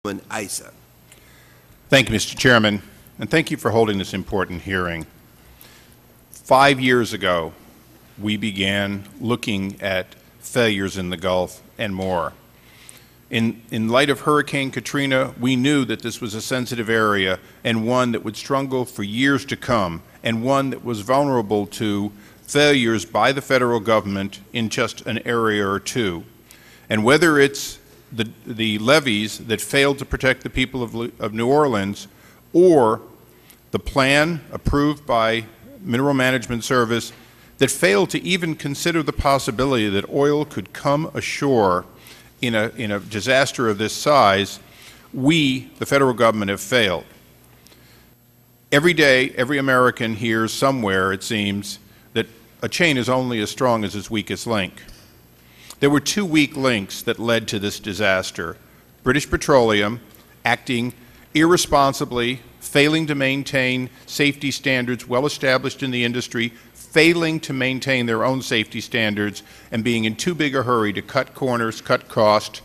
Issa. Thank you, Mr. Chairman, and thank you for holding this important hearing. 5 years ago, we began looking at failures in the Gulf and more. In light of Hurricane Katrina, we knew that this was a sensitive area and one that would struggle for years to come, and one that was vulnerable to failures by the federal government in just an area or two. And whether it's the levees that failed to protect the people of New Orleans, or the plan approved by Mineral Management Service that failed to even consider the possibility that oil could come ashore in a disaster of this size, we, the federal government, have failed. Every day, every American hears somewhere, it seems, that a chain is only as strong as its weakest link. There were two weak links that led to this disaster: British Petroleum acting irresponsibly, failing to maintain safety standards well established in the industry, failing to maintain their own safety standards, and being in too big a hurry to cut corners, cut cost,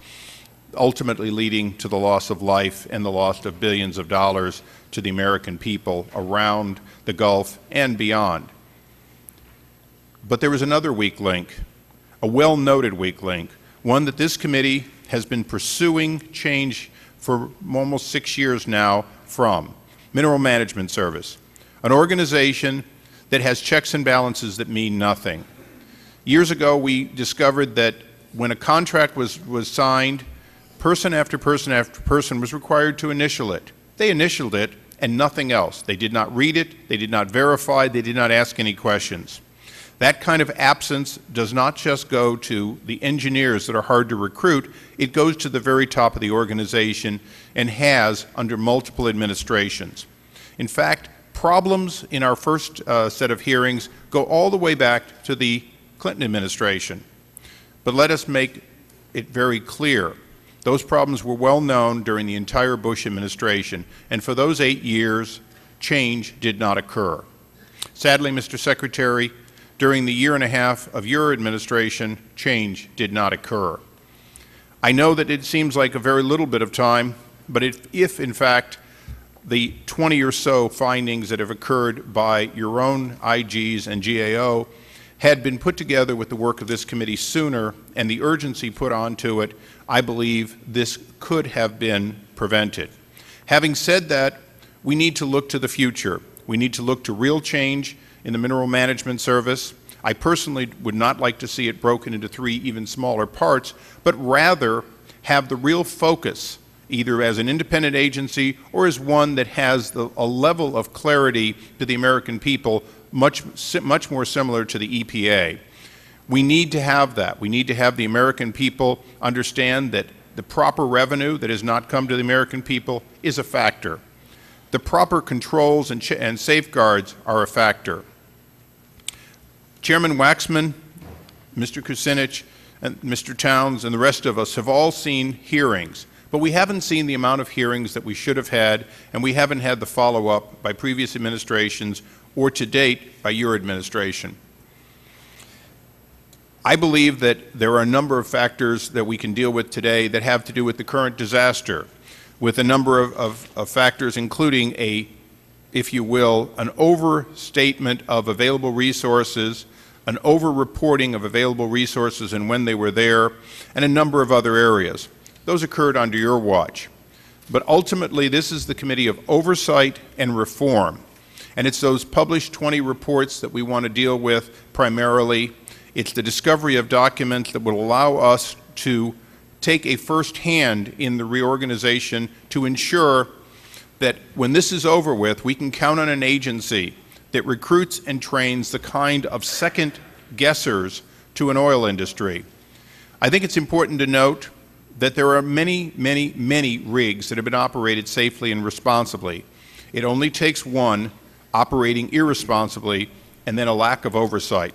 ultimately leading to the loss of life and the loss of billions of dollars to the American people around the Gulf and beyond. But there was another weak link, a well-noted weak link, one that this committee has been pursuing change for almost 6 years now from Mineral Management Service, an organization that has checks and balances that mean nothing. Years ago, we discovered that when a contract was signed, person after person after person was required to initial it. They initialed it and nothing else. They did not read it, they did not verify, they did not ask any questions. That kind of absence does not just go to the engineers that are hard to recruit, it goes to the very top of the organization and has under multiple administrations. In fact, problems in our first set of hearings go all the way back to the Clinton administration. But let us make it very clear, those problems were well known during the entire Bush administration, and for those 8 years, change did not occur. Sadly, Mr. Secretary, during the year and a half of your administration, change did not occur. I know that it seems like a very little bit of time, but if in fact the 20 or so findings that have occurred by your own IGs and GAO had been put together with the work of this committee sooner and the urgency put onto it, I believe this could have been prevented. Having said that, we need to look to the future. We need to look to real change in the Mineral Management Service. I personally would not like to see it broken into 3 even smaller parts, but rather have the real focus, either as an independent agency or as one that has a level of clarity to the American people much more similar to the EPA. We need to have that. We need to have the American people understand that the proper revenue that has not come to the American people is a factor. The proper controls and safeguards are a factor. Chairman Waxman, Mr. Kucinich, and Mr. Towns, and the rest of us have all seen hearings, but we haven't seen the amount of hearings that we should have had, and we haven't had the follow-up by previous administrations or to date by your administration. I believe that there are a number of factors that we can deal with today that have to do with the current disaster, with a number of factors including if you will, an overstatement of available resources, an over-reporting of available resources and when they were there, and a number of other areas. Those occurred under your watch. But ultimately, this is the Committee of Oversight and Reform, and it's those published 20 reports that we want to deal with primarily. It's the discovery of documents that will allow us to take a first hand in the reorganization to ensure that when this is over with, we can count on an agency that recruits and trains the kind of second guessers to an oil industry. I think it's important to note that there are many, many, many rigs that have been operated safely and responsibly. It only takes one operating irresponsibly and then a lack of oversight.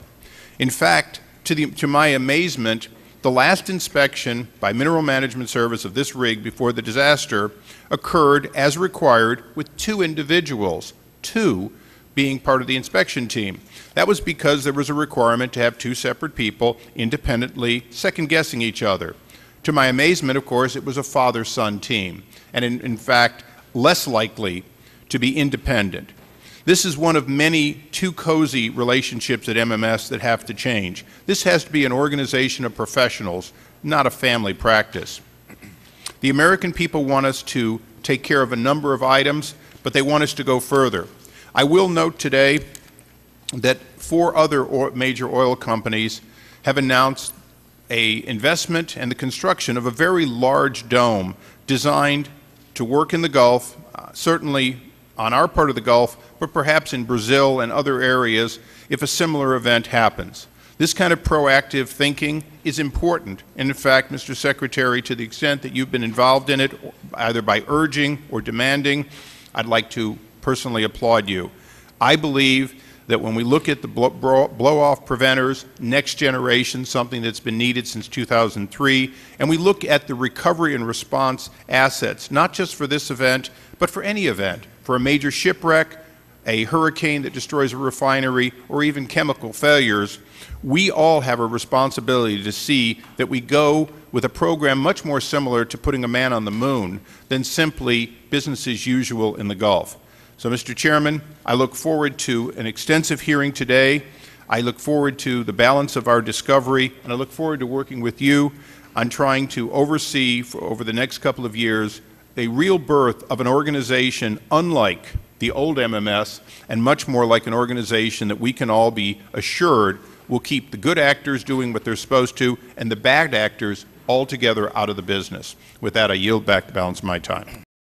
In fact, to my amazement, the last inspection by Mineral Management Service of this rig before the disaster occurred as required with 2 individuals, 2 being part of the inspection team. That was because there was a requirement to have 2 separate people independently second-guessing each other. To my amazement, of course, it was a father-son team, and in fact, less likely to be independent. This is one of many too cozy relationships at MMS that have to change. This has to be an organization of professionals, not a family practice. The American people want us to take care of a number of items, but they want us to go further. I will note today that 4 other major oil companies have announced an investment and the construction of a very large dome designed to work in the Gulf, certainly on our part of the Gulf, but perhaps in Brazil and other areas if a similar event happens. This kind of proactive thinking is important, and in fact, Mr. Secretary, to the extent that you've been involved in it, either by urging or demanding, I'd like to personally applaud you. I believe that when we look at the blow-off preventers, next generation, something that's been needed since 2003, and we look at the recovery and response assets, not just for this event, but for any event, for a major shipwreck, a hurricane that destroys a refinery, or even chemical failures, we all have a responsibility to see that we go with a program much more similar to putting a man on the moon than simply business as usual in the Gulf. So, Mr. Chairman, I look forward to an extensive hearing today. I look forward to the balance of our discovery, and I look forward to working with you on trying to oversee, over the next couple of years, a real birth of an organization unlike the old MMS and much more like an organization that we can all be assured will keep the good actors doing what they're supposed to and the bad actors altogether out of the business. With that, I yield back the balance of my time.